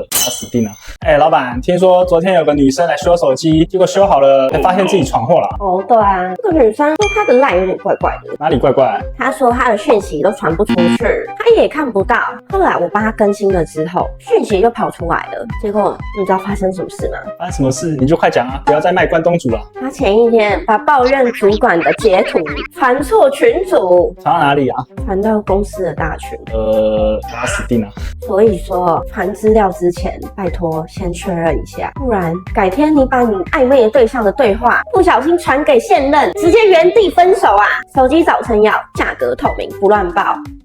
他死定了。老板，听说昨天有个女生来修手机，结果修好了，才发现自己闯祸了。哦，对啊，这个女生说她的赖有点怪怪的。哪里怪怪？她说她的讯息都传不出去，她也看不到。后来我帮她更新了之后，讯息就跑出来了。结果你知道发生什么事吗？发生什么事？你就快讲啊！不要再卖关东煮了。她前一天把抱怨主管的截图传错群组，传到哪里啊？传到公司的大群。他死定了。所以说传资料之前，拜托先确认一下，不然改天你把你暧昧的对象的对话不小心传给现任，直接原地分手啊！手机找成药，价格透明，不乱报。